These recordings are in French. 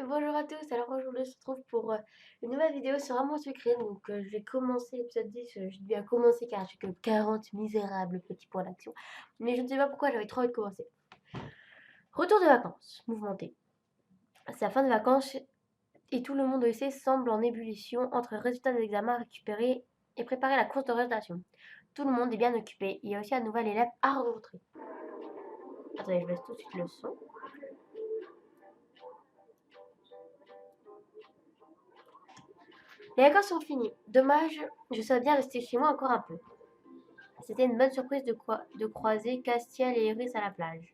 Bonjour à tous, alors aujourd'hui on se retrouve pour une nouvelle vidéo sur Amour Sucré. Donc je vais commencer l'épisode 10, je dis bien commencer car j'ai que 40 misérables petits points d'action. Mais je ne sais pas pourquoi j'avais trop envie de commencer. Retour de vacances, mouvementé. C'est la fin des vacances et tout le monde au lycée semble en ébullition entre résultats des examens récupérés et préparer la course de réorientation. Tout le monde est bien occupé, il y a aussi un nouvel élève à rencontrer. Attendez, je baisse tout de suite le son. Les vacances sont finies. Dommage, je souhaite bien rester chez moi encore un peu. C'était une bonne surprise de croiser Castiel et Iris à la plage.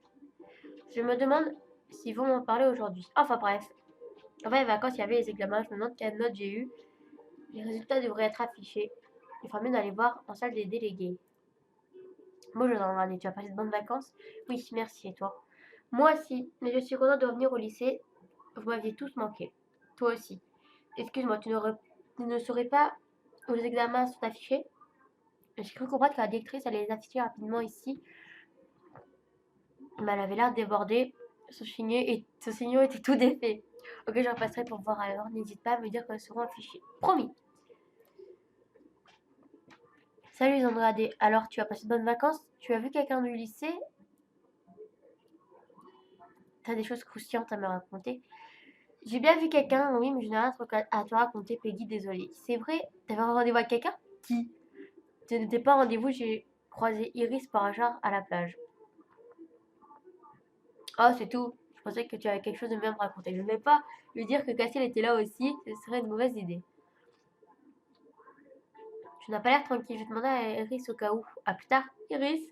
Je me demande s'ils vont m'en parler aujourd'hui. Enfin bref. Avant les vacances, il y avait les examens. Je me demande quelle note j'ai eu. Les résultats devraient être affichés. Il faudra mieux d'aller voir en salle des délégués. Moi, je dois regarder. Tu as passé de bonnes vacances? Oui, merci. Et toi? Moi aussi. Mais je suis contente de revenir au lycée. Vous m'aviez tous manqué. Toi aussi. Excuse-moi, tu ne saurais pas où les examens sont affichés? J'ai cru comprendre que la directrice allait les afficher rapidement ici, mais elle avait l'air débordée. Son signaux était tout défait. Ok, je repasserai pour voir alors. N'hésite pas à me dire quand elles seront affichées. Promis. Salut Andrade. Alors, tu as passé de bonnes vacances? Tu as vu quelqu'un du lycée? T'as des choses croustillantes à me raconter? J'ai bien vu quelqu'un, oui, mais je n'ai rien à te raconter, Peggy, désolée. C'est vrai? T'avais un rendez-vous avec quelqu'un? Qui? Ce n'était pas un rendez-vous, j'ai croisé Iris par hasard à la plage. Oh, c'est tout. Je pensais que tu avais quelque chose de bien à me raconter. Je ne vais pas lui dire que Cassiel était là aussi, ce serait une mauvaise idée. Tu n'as pas l'air tranquille, je vais demander à Iris au cas où. À plus tard. Iris?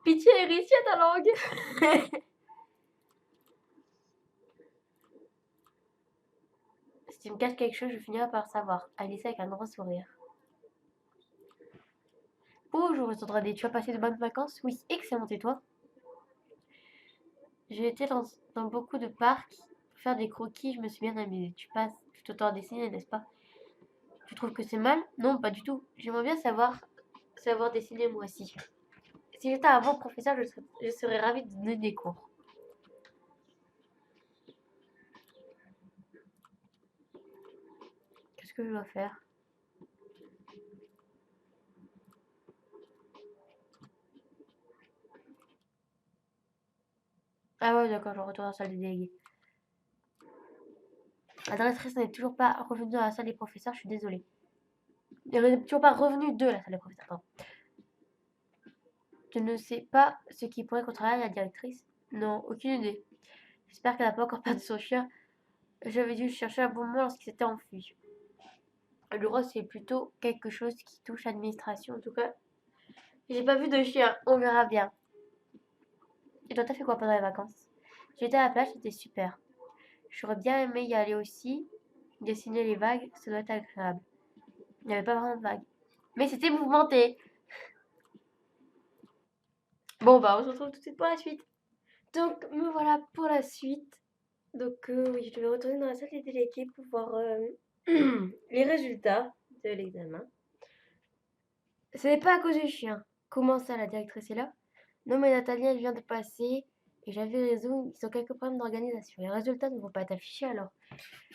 Pitié, Iris, tiens ta langue. Si tu me caches quelque chose, je finirai par savoir. Alice avec un grand sourire. Bonjour, Andrade, tu as passé de bonnes vacances? Oui, excellent, et toi? J'ai été dans beaucoup de parcs pour faire des croquis, je me suis bien amusée. Tu t'auto dessiner, n'est-ce pas? Tu trouves que c'est mal? Non, pas du tout. J'aimerais bien savoir dessiner moi aussi. Si j'étais un bon professeur, je serais ravie de donner des cours. Qu'est-ce que je dois faire? Ah ouais, d'accord, je retourne à la salle des délégués. La directrice n'est toujours pas revenue dans la salle des professeurs, je suis désolée. Elle n'est toujours pas revenue de la salle des professeurs, pardon. Je ne sais pas ce qui pourrait contrarier la directrice. Non, aucune idée. J'espère qu'elle n'a pas encore perdu son chien. J'avais dû chercher un bon moment lorsqu'il s'était enfui. Le rose, c'est plutôt quelque chose qui touche l'administration. En tout cas, j'ai pas vu de chien. On verra bien. Et toi, t'as fait quoi pendant les vacances? J'étais à la plage, c'était super. J'aurais bien aimé y aller aussi. Dessiner les vagues, ça doit être agréable. Il n'y avait pas vraiment de vagues. Mais c'était mouvementé. Bon, bah, on se retrouve tout de suite pour la suite. Donc, me voilà pour la suite. Donc, oui, je vais retourner dans la salle des délégués pour voir les résultats de l'examen. Ce n'est pas à cause du chien. Comment ça, la directrice est là? Non, mais Nathalie, elle vient de passer et j'avais raison, ils ont quelques problèmes d'organisation. Les résultats ne vont pas être affichés alors.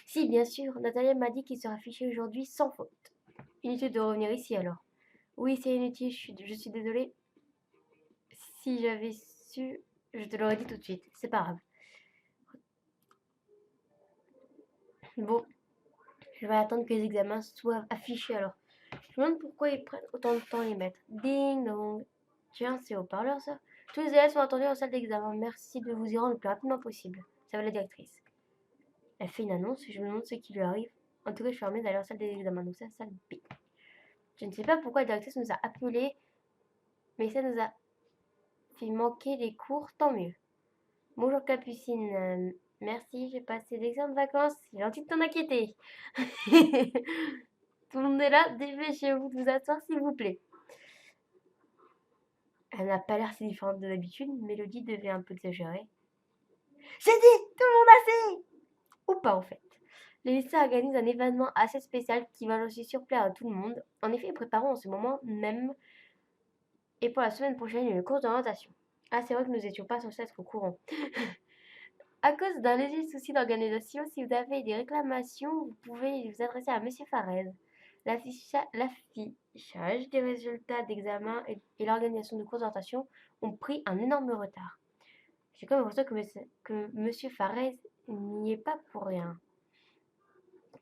Si, bien sûr, Nathalie m'a dit qu'il sera affiché aujourd'hui sans faute. Inutile de revenir ici alors. Oui, c'est inutile, je suis désolée. Si j'avais su, je te l'aurais dit tout de suite. C'est pas grave. Bon, je vais attendre que les examens soient affichés alors. Je me demande pourquoi ils prennent autant de temps à les mettre. Ding dong. Tiens, c'est haut-parleur ça. Tous les élèves sont attendus en salle d'examen. Merci de vous y rendre le plus rapidement possible. Ça va la directrice. Elle fait une annonce et je me demande ce qui lui arrive. En tout cas, je suis fermée d'aller en salle d'examen. Donc, c'est la salle B. Je ne sais pas pourquoi la directrice nous a appelés, mais ça nous a fait manquer les cours, tant mieux. Bonjour Capucine, merci, j'ai passé d'excellentes vacances, c'est gentil de t'en inquiéter. Tout le monde est là, dépêchez-vous de vous asseoir s'il vous plaît. Elle n'a pas l'air si différente de d'habitude, Mélodie devait un peu exagérer. J'ai dit, tout le monde a assez! Ou pas en fait. Le lycée organise un événement assez spécial qui va, j'en suis sûre, plaire à tout le monde. En effet, préparons en ce moment même, et pour la semaine prochaine, une course d'orientation. Ah, c'est vrai que nous n'étions pas censés être au courant. À cause d'un léger souci d'organisation, si vous avez des réclamations, vous pouvez vous adresser à Monsieur Farez. L'affichage des résultats d'examen et l'organisation de consultation ont pris un énorme retard. J'ai comme l'impression que Monsieur Farez n'y est pas pour rien.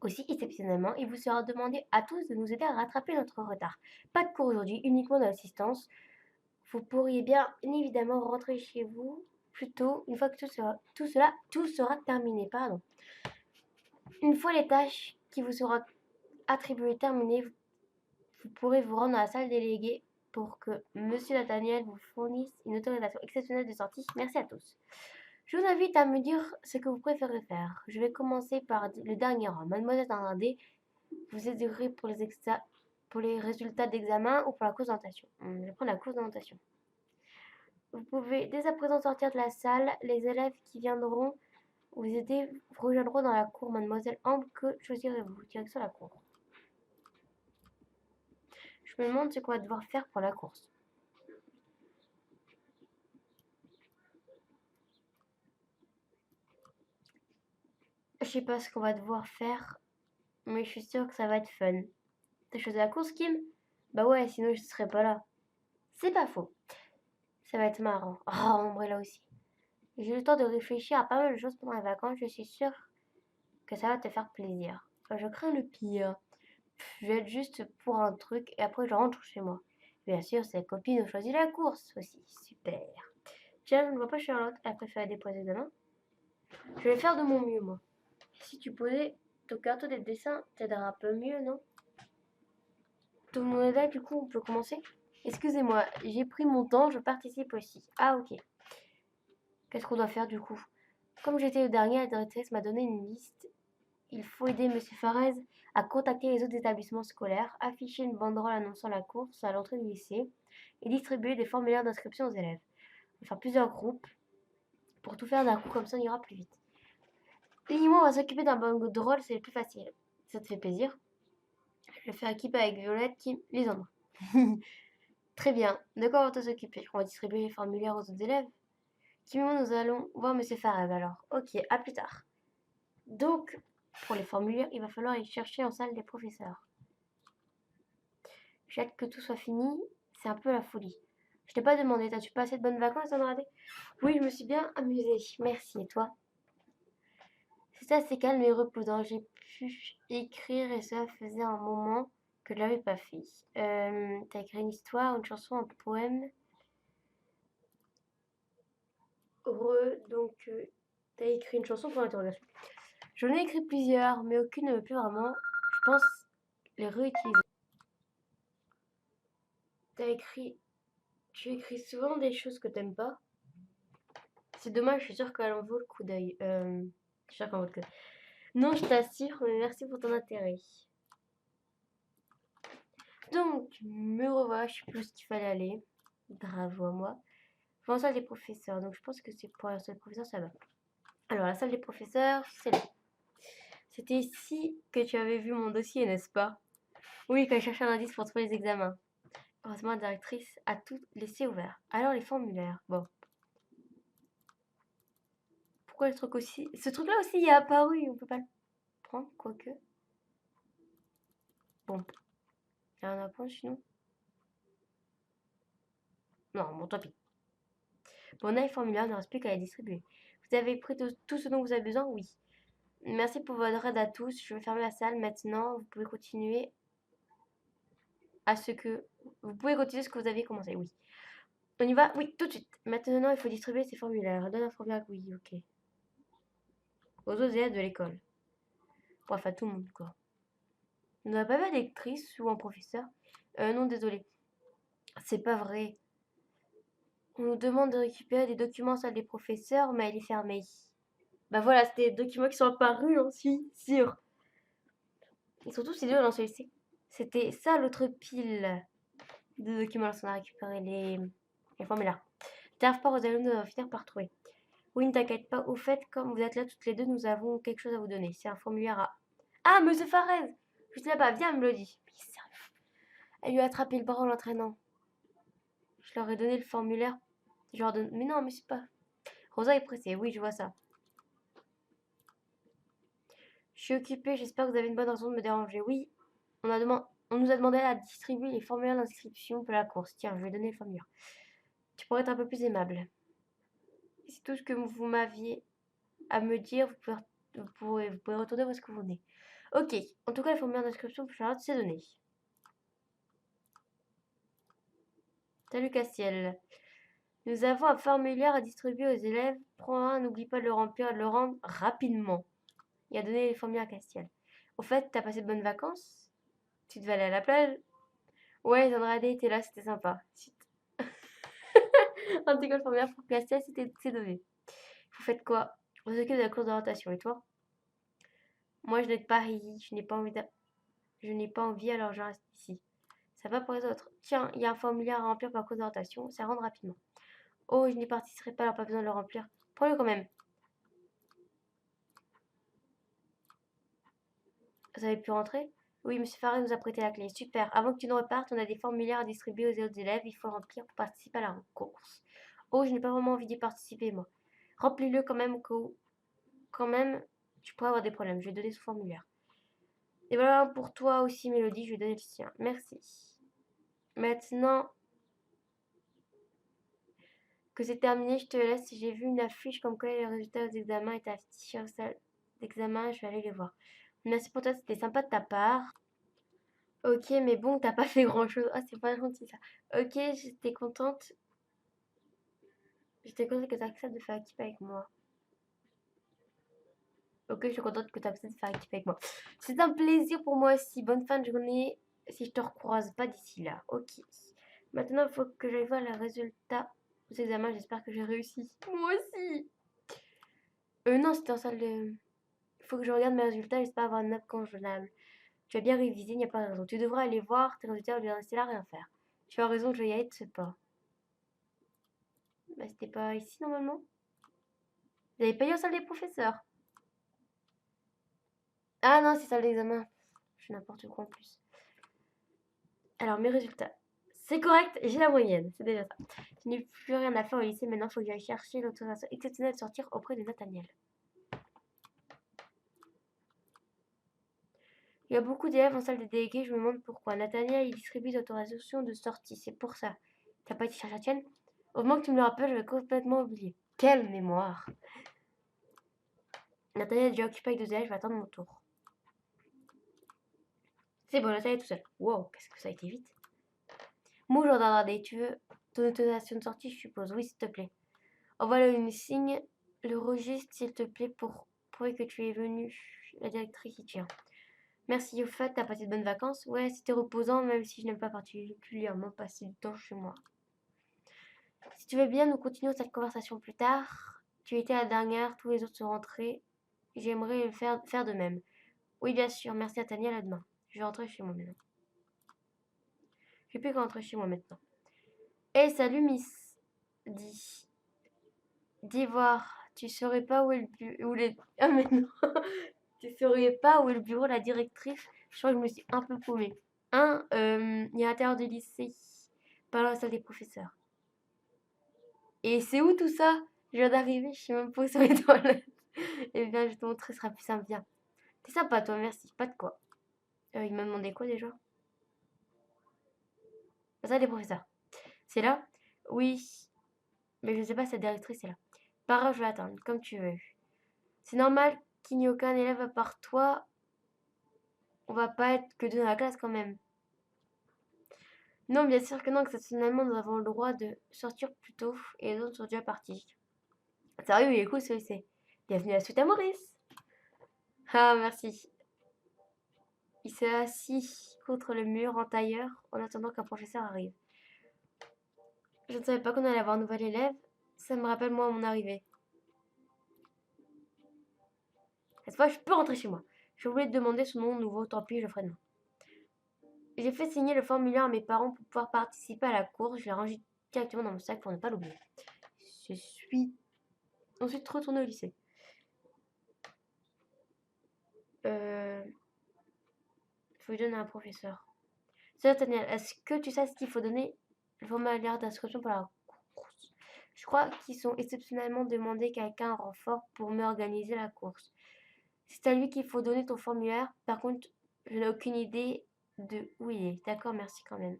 Aussi, exceptionnellement, il vous sera demandé à tous de nous aider à rattraper notre retard. Pas de cours aujourd'hui, uniquement de l'assistance. Vous pourriez bien évidemment rentrer chez vous plus tôt, une fois que tout sera terminé. Pardon. Une fois les tâches qui vous seront attribuées terminées, vous pourrez vous rendre à la salle déléguée pour que Monsieur Nathaniel vous fournisse une autorisation exceptionnelle de sortie. Merci à tous. Je vous invite à me dire ce que vous préférez faire. Je vais commencer par le dernier rang. Mademoiselle Tandardé, vous aiderez pour les résultats d'examen ou pour la présentation. Je vais prendre la présentation. Vous pouvez dès à présent sortir de la salle. Les élèves qui viendront vous aider vous rejoindront dans la cour. Mademoiselle Ambre, que choisirez-vous? Direction la cour. Je me demande ce qu'on va devoir faire pour la course. Je sais pas ce qu'on va devoir faire, mais je suis sûre que ça va être fun. T'as choisi la course, Kim? Bah ouais, sinon je serais pas là. C'est pas faux. Ça va être marrant. Oh, Ambre est là aussi. J'ai eu le temps de réfléchir à pas mal de choses pendant les vacances. Je suis sûre que ça va te faire plaisir. Je crains le pire. Je vais être juste pour un truc et après je rentre chez moi. Bien sûr, ses copines ont choisi la course aussi. Super. Tiens, je ne vois pas Charlotte. Elle préfère déposer demain. Je vais faire de mon mieux, moi. Si tu posais ton carton des dessins, t'aideras un peu mieux, non? Tout le monde est là, du coup, on peut commencer? Excusez-moi, j'ai pris mon temps, je participe aussi. Ah, ok. Qu'est-ce qu'on doit faire, du coup? Comme j'étais le dernier, la directrice m'a donné une liste. Il faut aider Monsieur Farez à contacter les autres établissements scolaires, afficher une banderole annonçant la course à l'entrée du lycée et distribuer des formulaires d'inscription aux élèves. On va faire plusieurs groupes pour tout faire d'un coup, comme ça on ira plus vite. Et moi, on va s'occuper d'un banderole, c'est le plus facile. Ça te fait plaisir? Je vais faire équipe avec Violette qui les en Très bien. De quoi on va s'occuper? On va distribuer les formulaires aux autres élèves. Kimimo, nous allons voir Monsieur Farez alors. Ok, à plus tard. Donc, pour les formulaires, il va falloir les chercher en salle des professeurs. J'ai hâte que tout soit fini, c'est un peu la folie. Je t'ai pas demandé, t'as-tu passé de bonnes vacances, Andrade? Oui, je me suis bien amusée, merci. Et toi? C'était assez calme et reposant. J'ai pu écrire et ça faisait un moment que je l'avais pas fait. T'as écrit une histoire, une chanson, un poème? T'as écrit une chanson pour l'interrogation. J'en ai écrit plusieurs, mais aucune ne me plaît vraiment. Je pense les réutiliser. T'as écrit... Tu écris souvent des choses que t'aimes pas? C'est dommage, je suis sûre qu'elle en vaut le coup d'œil. Je suis sûre qu'elle en vaut le coup d'œil. Non, je t'assure, mais merci pour ton intérêt. Donc, me revois, je sais plus où il fallait aller. Bravo à moi. Je vais en salle des professeurs, donc je pense que c'est pour la salle des professeurs, ça va. Alors, la salle des professeurs, c'est là. C'était ici que tu avais vu mon dossier, n'est-ce pas? Oui, quand je cherchais un indice pour trouver les examens. Heureusement, la directrice a tout laissé ouvert. Alors, les formulaires. Bon. Pourquoi le truc aussi... Ce truc-là aussi il est apparu, on peut pas le prendre, quoique. Bon. Il y a un apprendre sinon. Non, bon, tant pis. Bon, on a les formulaires, il ne reste plus qu'à les distribuer. Vous avez pris tout ce dont vous avez besoin? Oui. Merci pour votre aide à tous. Je vais fermer la salle maintenant. Vous pouvez continuer à ce que... Vous pouvez continuer ce que vous aviez commencé, oui. On y va? Oui, tout de suite. Maintenant, il faut distribuer ces formulaires. Donne un formulaire, oui, ok. Aux autres élèves de l'école. Bref, à tout le monde, quoi. On n'a pas vu d'électrice ou un professeur? Non, désolé. C'est pas vrai. On nous demande de récupérer des documents en salle des professeurs, mais elle est fermée. Bah voilà, c'était des documents qui sont apparus, hein, si, sûr. Et surtout, c'est dur dans celui-ci. C'était ça l'autre pile de documents lorsqu'on a récupéré les formulaires. T'arrives pas, Rosalie, nous allons finir par trouver. Oui, ne t'inquiète pas. Au fait, comme vous êtes là toutes les deux, nous avons quelque chose à vous donner. C'est un formulaire à... Ah, Monsieur Farez! Juste là-bas, viens, Melody. Mais sérieux. Elle lui a attrapé le bras en l'entraînant. Je leur ai donné le formulaire. Je leur donne... Mais non, mais c'est pas... Rosa est pressée, oui, je vois ça. Je suis occupée, j'espère que vous avez une bonne raison de me déranger. Oui, on nous a demandé à distribuer les formulaires d'inscription pour la course. Tiens, je vais donner le formulaire. Tu pourrais être un peu plus aimable. C'est tout ce que vous m'aviez à me dire. Vous pouvez retourner où est-ce que vous venez. Ok, en tout cas, le formulaire d'inscription pour Charlotte, c'est donné. Salut Castiel. Nous avons un formulaire à distribuer aux élèves. Prends-un, n'oublie pas de le remplir et de le rendre rapidement. Il a donné les formulaires à Castiel. Au fait, t'as passé de bonnes vacances? Tu devais aller à la plage? Ouais, Zandrade était là, c'était sympa. En tout cas, le formulaire pour Castiel, c'est donné. Vous faites quoi? On s'occupe de la course d'orientation, et toi? Moi, je n'ai de Paris, je n'ai pas envie, alors je reste ici. Ça va pour les autres. Tiens, il y a un formulaire à remplir pour la course d'orientation, ça rentre rapidement. Oh, je n'y participerai pas, alors pas besoin de le remplir. Prends-le quand même. Vous avez pu rentrer? Oui, monsieur Faré nous a prêté la clé. Super. Avant que tu ne repartes, on a des formulaires à distribuer aux autres élèves. Il faut le remplir pour participer à la course. Oh, je n'ai pas vraiment envie d'y participer, moi. Remplis-le quand même, quand même, tu pourrais avoir des problèmes. Je vais donner ce formulaire. Et voilà pour toi aussi, Mélodie, je vais donner le sien. Merci. Maintenant que c'est terminé, je te laisse. J'ai vu une affiche comme quoi les résultats aux examens étaient affichés en salle d'examen. Je vais aller les voir. Merci pour toi, c'était sympa de ta part. Ok, mais bon, t'as pas fait grand-chose. Ah, c'est pas gentil ça. Ok, j'étais contente. J'étais contente que tu acceptes de faire équipe avec moi. Ok, je suis contente que tu acceptes de faire équipe avec moi. C'est un plaisir pour moi aussi. Bonne fin de journée. Si je te recroise pas d'ici là. Ok. Maintenant, il faut que j'aille voir les résultats des examens. J'espère que j'ai réussi. Moi aussi. Non, c'était en salle de... Il faut que je regarde mes résultats. J'espère avoir une note convenable. Tu as bien révisé, il n'y a pas de raison. Tu devrais aller voir tes résultats au lieu de rester là, rien faire. Tu as raison, je vais y aller de ce pas. Bah, c'était pas ici normalement. Vous avez payé en salle des professeurs. Ah non, c'est salle d'examen. Je fais n'importe quoi en plus. Alors, mes résultats. C'est correct, j'ai la moyenne. C'est déjà ça. Je n'ai plus rien à faire au lycée. Maintenant, il faut que j'aille chercher l'autorisation exceptionnelle de sortir auprès de Nathaniel. Il y a beaucoup d'élèves en salle des délégués. Je me demande pourquoi. Nathaniel, il distribue des autorisations de sortie. C'est pour ça. T'as pas été chercher la tienne? Au moment que tu me le rappelles, je vais complètement oublier. Quelle mémoire! Nathaniel est déjà occupé avec 2 élèves. Je vais attendre mon tour. C'est bon, Nathaniel est tout seul. Wow, qu'est-ce que ça a été vite. Bonjour Dardardé, tu veux ton autorisation de sortie, je suppose. Oui, s'il te plaît. Envoie une signe le registre, s'il te plaît, pour prouver que tu es venu. La directrice y tient. Merci, au fait, t'as passé de bonnes vacances? Ouais, c'était reposant, même si je n'aime pas particulièrement passer du temps chez moi. Si tu veux bien, nous continuons cette conversation plus tard. Tu étais la dernière, tous les autres sont rentrés. J'aimerais faire de même. Oui, bien sûr, merci à Tania, à demain. Je vais rentrer chez moi maintenant. Je vais plus qu'à rentrer chez moi maintenant. Eh, salut, Miss. Dis voir, tu saurais pas où est Ah, mais non. Tu saurais pas où est le bureau de la directrice? Je crois que je me suis un peu paumée. Il y a l'intérieur du lycée, pas dans la salle des professeurs. Et c'est où tout ça? Je viens d'arriver, je sais même pas où sont les toilettes. Eh bien, je vais te montrer, ce sera plus simple, viens. T'es sympa, toi, merci. Pas de quoi. Il m'a demandé quoi déjà? La salle des professeurs. C'est là? Oui, mais je sais pas si la directrice est là. Pas grave, je vais attendre, comme tu veux. C'est normal qu'il n'y ait aucun élève à part toi. On va pas être que 2 dans la classe quand même. Non, bien sûr que non, exceptionnellement, nous avons le droit de sortir plus tôt et les autres sont déjà partis. Sérieux, il est cool ce lycée. Bienvenue à la suite à Maurice. Ah, merci. Il s'est assis contre le mur en tailleur en attendant qu'un professeur arrive. Je ne savais pas qu'on allait avoir un nouvel élève. Ça me rappelle moi mon arrivée. Cette fois, je peux rentrer chez moi. Je voulais te demander son nom nouveau, tant pis, je le ferai demain. J'ai fait signer le formulaire à mes parents pour pouvoir participer à la course. Je l'ai rangé directement dans mon sac pour ne pas l'oublier. Je suis ensuite retournée au lycée. Faut donner à un professeur. C'est Nathaniel, est-ce que tu sais ce qu'il faut donner le formulaire d'inscription pour la course? Je crois qu'ils sont exceptionnellement demandé quelqu'un en renfort pour m'organiser la course. C'est à lui qu'il faut donner ton formulaire. Par contre, je n'ai aucune idée de où il est. D'accord, merci quand même.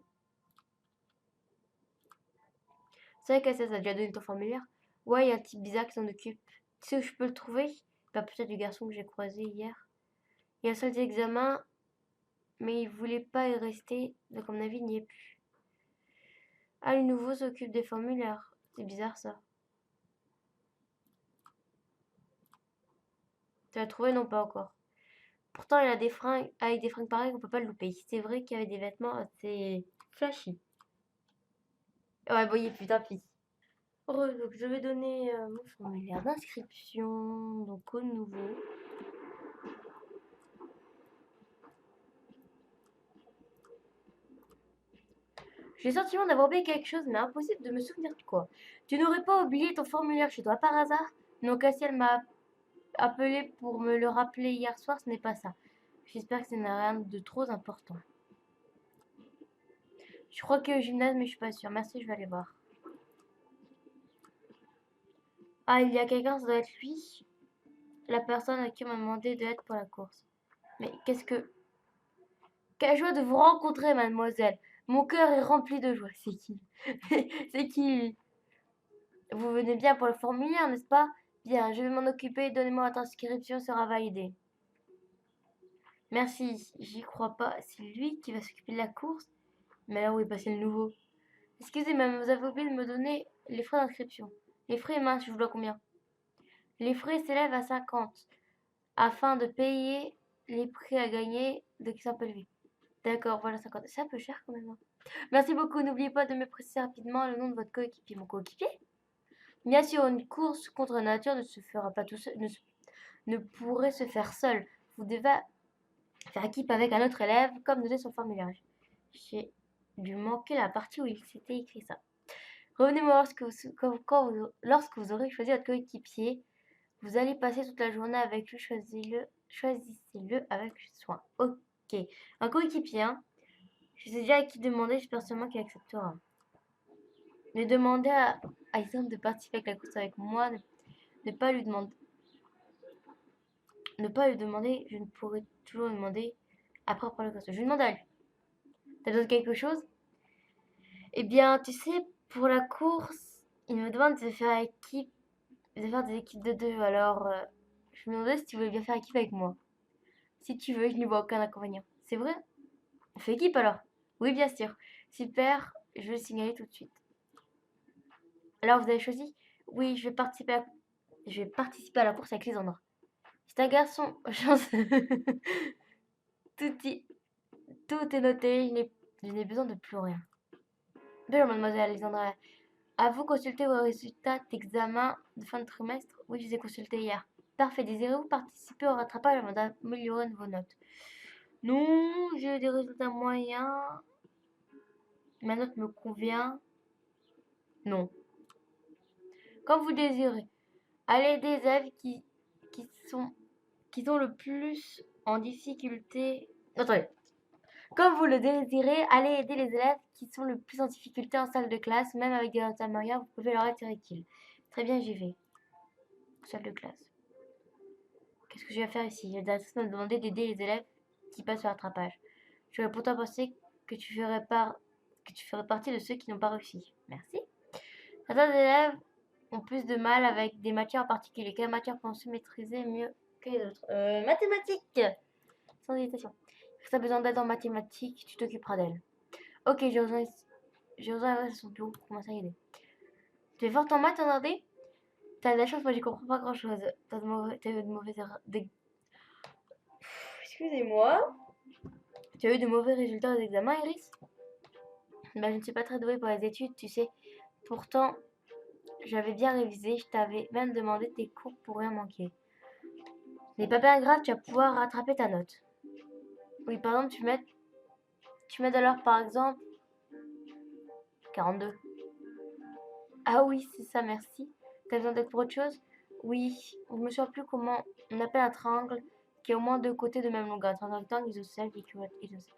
C'est vrai que ça, t'as déjà donné ton formulaire? Ouais, il y a un type bizarre qui s'en occupe. Tu sais où je peux le trouver? Bah, peut-être du garçon que j'ai croisé hier. Il y a un seul examen, mais il voulait pas y rester, donc à mon avis, il n'y est plus. Ah, le nouveau s'occupe des formulaires. C'est bizarre ça. Tu l'as trouvé? Non, pas encore. Pourtant, il a des fringues, avec des fringues pareilles, on peut pas le louper. C'est vrai qu'il y avait des vêtements assez flashy. Ouais, bon, il est plus, tant pis. Heureux, donc je vais donner mon formulaire d'inscription, donc au nouveau. J'ai le sentiment d'avoir oublié quelque chose, mais impossible de me souvenir de quoi. Tu n'aurais pas oublié ton formulaire chez toi par hasard? Non, Cassie, elle m'a appelé pour me le rappeler hier soir, ce n'est pas ça. J'espère que ce n'est rien de trop important. Je crois que au gymnase, mais je suis pas sûre. Merci, je vais aller voir. Ah, il y a quelqu'un, ça doit être lui. La personne à qui on m'a demandé de l'aide pour la course. Mais qu'est-ce que... Quelle joie de vous rencontrer, mademoiselle. Mon cœur est rempli de joie. C'est qui? C'est qui, lui? Vous venez bien pour le formulaire, n'est-ce pas? Bien, je vais m'en occuper. Donnez-moi votre inscription, sera validée. Merci, j'y crois pas. C'est lui qui va s'occuper de la course? Mais là, où est passé le nouveau? Excusez-moi, vous avez oublié de me donner les frais d'inscription. Les frais, mince, je vous dois combien? Les frais s'élèvent à 50, afin de payer les prix à gagner de qui sont peu élevés. D'accord, voilà 50. C'est un peu cher quand même, hein. Merci beaucoup. N'oubliez pas de me préciser rapidement le nom de votre coéquipier. Mon coéquipier? Bien sûr, une course contre la nature ne se fera pas tout seul, ne pourrait se faire seul. Vous devez faire équipe avec un autre élève, comme noté sur le formulaire. J'ai dû manquer la partie où il s'était écrit ça. Revenez-moi lorsque vous aurez choisi votre coéquipier. Vous allez passer toute la journée avec lui. Choisissez-le avec soin. Ok. Un coéquipier, hein. Je sais déjà à qui demander, j'espère seulement qu'il acceptera. Mais demander à Isam de participer avec la course avec moi, ne pas lui demander, je ne pourrai toujours lui demander après pour la course. Je lui demande à lui. T'as besoin de quelque chose? Eh bien, tu sais, pour la course, il me demande de faire équipe, de faire des équipes de deux. Alors, je me demandais si tu voulais bien faire équipe avec moi. Si tu veux, je n'y vois aucun inconvénient. C'est vrai? On fait équipe alors? Oui, bien sûr. Super, je vais le signaler tout de suite. Alors, vous avez choisi? Oui, je vais participer à la course avec Lisandre. C'est un garçon. Chance. tout, y- tout est noté, je n'ai besoin de plus rien. Bonjour, mademoiselle Lisandra. Avez-vous consulté vos résultats d'examen de fin de trimestre? Oui, je les ai consultés hier. Parfait. Désirez-vous participer au rattrapage avant d'améliorer vos notes? Non, j'ai eu des résultats moyens. Ma note me convient. Non. Comme vous désirez. Allez des élèves qui sont, qui sont le plus en difficulté. Attendez. Comme vous le désirez, allez aider les élèves qui sont le plus en difficulté en salle de classe, même avec des résultats moyens, vous pouvez leur être utile. Très bien, j'y vais. Salle de classe. Qu'est-ce que je vais faire ici? La directrice m'a demandé d'aider les élèves qui passent le rattrapage. J'aurais pourtant pensé que tu ferais partie de ceux qui n'ont pas réussi. Merci. Certains élèves ont plus de mal avec des matières en particulier. Quelle matière pensez maîtriser mieux que les autres? Mathématiques! Sans hésitation. Si tu as besoin d'aide en mathématiques, tu t'occuperas d'elle. Ok, j'ai besoin d'aller à son bureau pour commencer à aider. Tu es forte en maths, André? T'as de la chance, moi j'y comprends pas grand chose. T'as eu de mauvais Excusez-moi. Tu as eu de mauvais résultats aux examens, Iris? Bah, je ne suis pas très douée pour les études, tu sais. Pourtant, j'avais bien révisé, je t'avais même demandé tes cours pour rien manquer. Ce n'est pas bien grave, tu vas pouvoir rattraper ta note. Oui, par exemple, tu m'aides alors par exemple 42. Ah oui, c'est ça, merci. T'as besoin d'aide pour autre chose? Oui, je me souviens plus comment on appelle un triangle qui a au moins deux côtés de même longueur. Un triangle rectangle isocèle isocèle.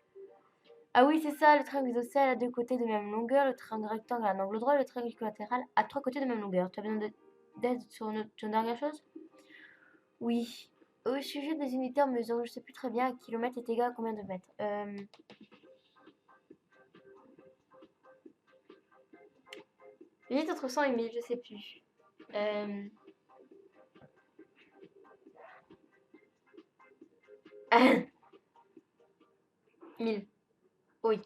Ah oui, c'est ça, le triangle isocèle a deux côtés de même longueur, le triangle rectangle a un angle droit, le triangle équilatéral a trois côtés de même longueur. Tu as besoin d'aide sur une dernière chose? Oui. Au sujet des unités en mesure, je sais plus très bien, un kilomètre est égal à combien de mètres. J'hésite entre 100 et 1000, je sais plus. 1000. Oui.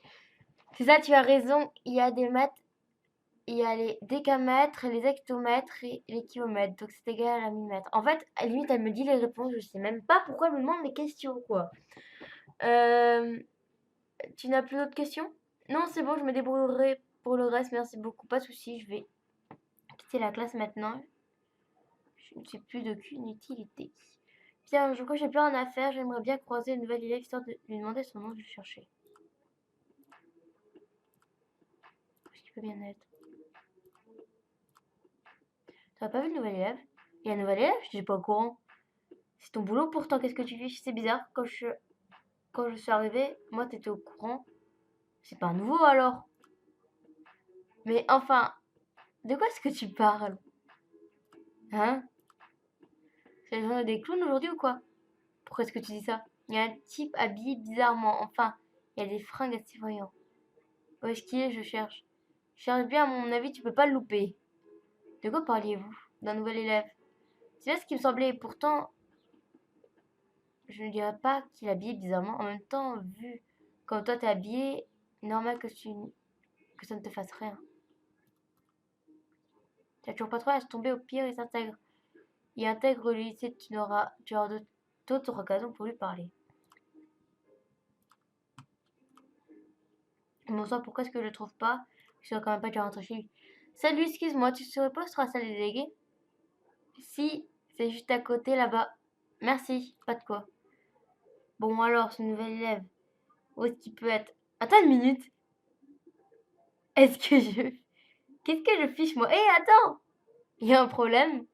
C'est ça, tu as raison. Il y a des mètres, il y a les décamètres, les hectomètres et les kilomètres. Donc c'est égal à 1000 mètres. En fait, à la limite, elle me dit les réponses. Je sais même pas pourquoi elle me demande mes questions, quoi. Tu n'as plus d'autres questions? Non, c'est bon, je me débrouillerai pour le reste. Merci beaucoup. Pas de souci, je vais quitter la classe maintenant. Je ne suis plus d'aucune utilité. Bien, je crois que j'ai plus rien à faire. J'aimerais bien croiser une nouvelle élève histoire de lui demander son nom. Je vais chercher. Qu'est-ce qui peut bien être? T'as pas vu le nouvel élève? Il y a un nouvel élève? Je suis pas au courant. C'est ton boulot pourtant, qu'est-ce que tu fais? C'est bizarre. Quand je suis arrivée, moi t'étais au courant. C'est pas nouveau alors. Mais enfin, de quoi est-ce que tu parles? Hein? C'est le journée des clowns aujourd'hui ou quoi? Pourquoi est-ce que tu dis ça? Il y a un type habillé bizarrement. Enfin, il y a des fringues assez voyantes. Où est-ce qu'il est? Je cherche. Je cherche bien, à mon avis, tu peux pas le louper. De quoi parliez-vous? D'un nouvel élève. C'est là ce qui me semblait. Pourtant, je ne dirais pas qu'il est habillé bizarrement. En même temps, vu comme toi t'es habillé, normal que ça ne te fasse rien. Tu as toujours pas trop à se tomber au pire, il s'intègre. Il intègre le lycée, tu auras d'autres occasions pour lui parler. Bon sang, pourquoi est-ce que je le trouve pas? Je sais quand même pas déjà rentré chez lui. Salut, excuse-moi, tu serais pas sur la salle des délégués? Si, c'est juste à côté là-bas. Merci, pas de quoi. Bon alors, ce nouvel élève, où est-ce qu'il peut être? Attends une minute. Est-ce que je... Qu'est-ce que je fiche moi? Hé, attends! Il y a un problème?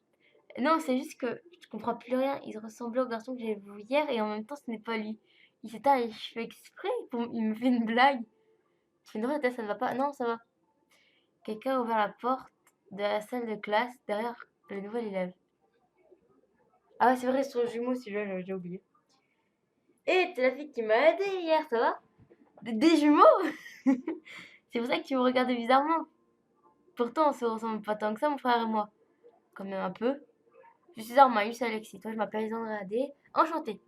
Non, c'est juste que je comprends plus rien. Il ressemblait au garçon que j'ai vu hier et en même temps ce n'est pas lui. Il s'éteint et je fais exprès. Il me fait une blague. Je fais une drôle de tête, ça ne va pas? Non, ça va. Quelqu'un a ouvert la porte de la salle de classe derrière le nouvel élève. Ah ouais, c'est vrai, ils sont jumeaux, celui-là, j'ai oublié. Hé, t'es la fille qui m'a aidé hier, ça va? Des jumeaux? C'est pour ça que tu me regardais bizarrement. Pourtant, on se ressemble pas tant que ça, mon frère et moi. Quand même un peu. Je suis Armaïus Alexis. Toi, je m'appelle Alexandre Adé. Enchantée.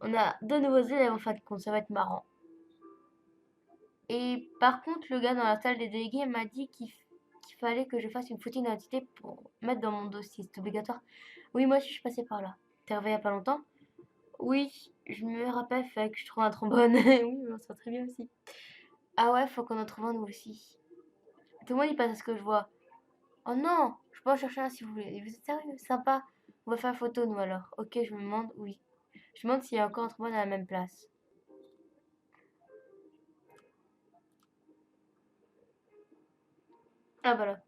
On a deux nouveaux élèves en fin de compte, ça va être marrant. Et par contre, le gars dans la salle des délégués m'a dit qu'il fallait que je fasse une photo d'identité pour mettre dans mon dossier. C'est obligatoire. Oui, moi, je suis passée par là. T'es arrivé il y a pas longtemps? Oui, je me rappelle, fait que je trouve un trombone. Oui, on sent très bien aussi. Ah ouais, faut qu'on en trouve un nous aussi. Tout le monde y passe à ce que je vois. Oh non, je peux en chercher un si vous voulez. Vous êtes sérieux? Sympa. On va faire une photo nous alors. Ok, je me demande, oui. Je me demande s'il y a encore un trombone à la même place. Ah voilà.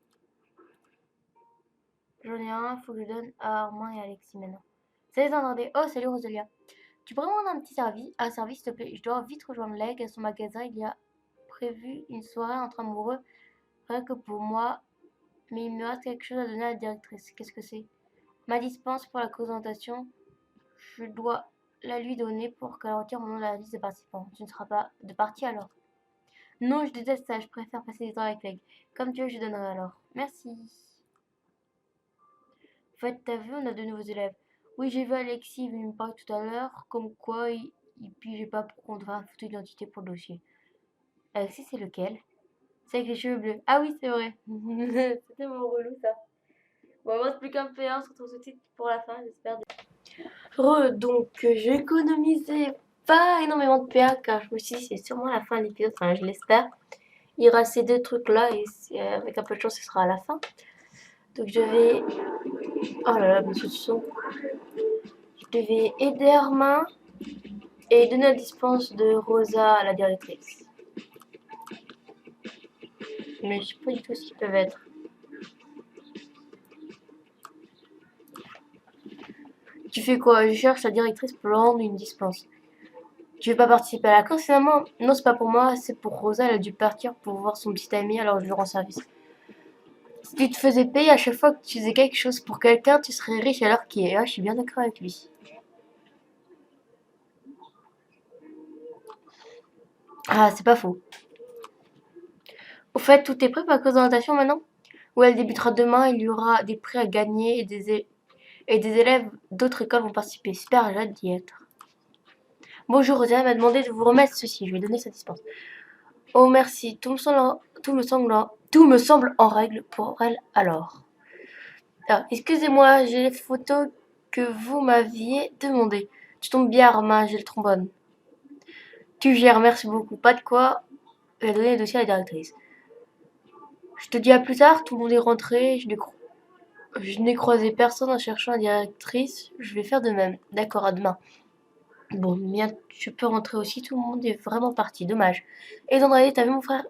J'en ai un, faut que je donne à Armand et à Alexis maintenant. Salut André. Oh, salut Rosalia. Tu pourrais me rendre un service, s'il te plaît. Je dois vite rejoindre Leg à son magasin. Il y a prévu une soirée entre amoureux, rien que pour moi. Mais il me reste quelque chose à donner à la directrice. Qu'est-ce que c'est? Ma dispense pour la présentation. Je dois la lui donner pour qu'elle retire mon nom de la liste des participants. Tu ne seras pas de partie alors? Non, je déteste ça. Je préfère passer du temps avec Leg. Comme tu veux, je donnerai alors. Merci. En fait, t'as vu, on a de nouveaux élèves. Oui, j'ai vu Alexis, il est venu me parler tout à l'heure, comme quoi il pigeait pas pour qu'on devrait un photo d'identité pour le dossier. Alexis, c'est lequel? C'est avec les cheveux bleus. Ah oui, c'est vrai. C'est tellement relou ça. Bon, moi, c'est plus qu'un P1 sur ton sous-titre pour la fin, j'espère. Donc, j'ai économisé pas énormément de PA car je me suis dit c'est sûrement la fin de l'épisode, enfin, je l'espère. Il y aura ces deux trucs là et avec un peu de chance, ce sera à la fin. Donc, je vais. Oh là là, monsieur du son. Je vais aider Armin et donner la dispense de Rosa à la directrice. Mais je sais pas du tout ce qu'ils peuvent être. Tu fais quoi? Je cherche la directrice pour leur rendre une dispense. Tu veux pas participer à la course finalement? Non, c'est pas pour moi, c'est pour Rosa, elle a dû partir pour voir son petit ami, alors je lui rends service. Si tu te faisais payer à chaque fois que tu faisais quelque chose pour quelqu'un, tu serais riche alors qu'il est. Ah, je suis bien d'accord avec lui. Ah, c'est pas faux. Au fait, tout est prêt pour la présentation maintenant? Où elle débutera demain, il y aura des prix à gagner et des élèves d'autres écoles vont participer. Super, j'ai hâte d'y être. Bonjour, Rosanna m'a demandé de vous remettre ceci. Je vais donner sa dispense. Oh merci, tout me semble en règle pour elle alors. Ah, excusez-moi, j'ai les photos que vous m'aviez demandées. Tu tombes bien, Romain, j'ai le trombone. Tu gères, merci beaucoup. Pas de quoi. Elle a donné le dossier à la directrice. Je te dis à plus tard, tout le monde est rentré. Je n'ai croisé personne en cherchant la directrice. Je vais faire de même. D'accord, à demain. Bon, bien, tu peux rentrer aussi, tout le monde est vraiment parti. Dommage. Et André, t'as vu mon frère?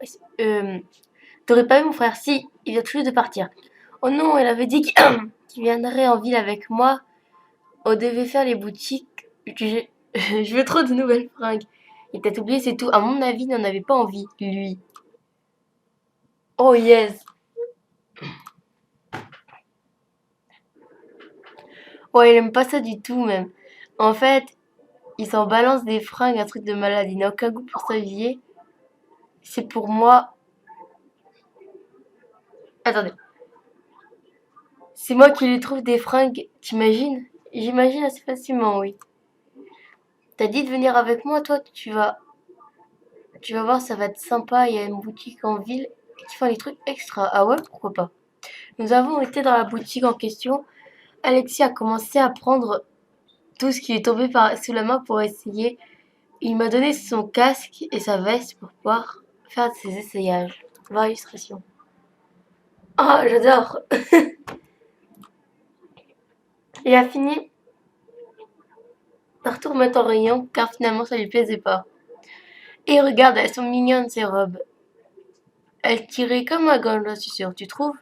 T'aurais pas vu mon frère? Si, il vient tout juste de partir. Oh non, elle avait dit qu'il viendrait en ville avec moi. On devait faire les boutiques. Je veux trop de nouvelles fringues. Il t'a oublié, c'est tout. À mon avis, il n'en avait pas envie, lui. Oh yes. Ouais, il aime pas ça du tout, même. En fait, il s'en balance des fringues, un truc de malade. Il n'a aucun goût pour s'habiller. C'est pour moi. Attendez. C'est moi qui lui trouve des fringues. T'imagines? J'imagine assez facilement, oui. T'as dit de venir avec moi, toi, tu vas voir, ça va être sympa. Il y a une boutique en ville qui font des trucs extra. Ah ouais, pourquoi pas? Nous avons été dans la boutique en question. Alexis a commencé à prendre tout ce qui est tombé sous la main pour essayer. Il m'a donné son casque et sa veste pour pouvoir faire ses essayages. Voir illustration. Ah, j'adore! Il a fini par tout remettre en rayon car finalement ça lui plaisait pas. Et regarde, elles sont mignonnes ces robes. Elles tiraient comme un gant, j'en suis sûre, tu trouves?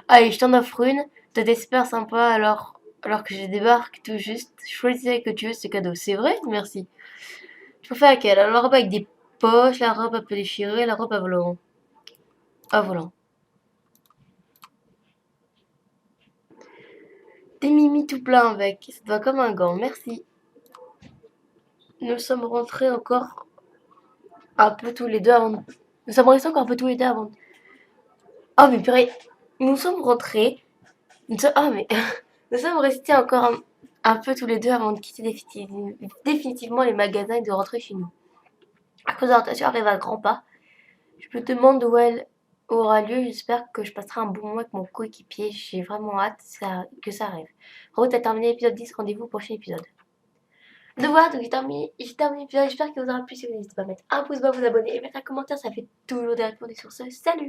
Allez, je t'en offre une. T'as des super sympa alors que je débarque tout juste. Choisis celle que tu veux, ce cadeau. C'est vrai? Merci. Tu préfères laquelle? Alors, la robe avec des poches, la robe un peu déchirée, la robe à volant. À volant. Des mimi tout plein avec. Ça te va comme un gant. Merci. Nous sommes rentrés encore un peu tous les deux avant. Nous sommes restés encore un peu tous les deux avant. Oh, mais purée. Nous sommes rentrés. Ah, mais. Nous sommes restés encore un peu tous les deux avant de quitter définitivement les magasins et de rentrer chez nous. La présentation arrive à grands pas. Je me demande où elle aura lieu. J'espère que je passerai un bon moment avec mon coéquipier. J'ai vraiment hâte que ça arrive. Route a terminé l'épisode 10. Rendez-vous au prochain épisode. Donc voilà, donc j'ai terminé l'épisode. J'espère qu'il vous aura plu. Si vous n'hésitez pas à mettre un pouce bleu, vous abonner et mettre un commentaire. Ça fait toujours des répondre sur ce. Salut!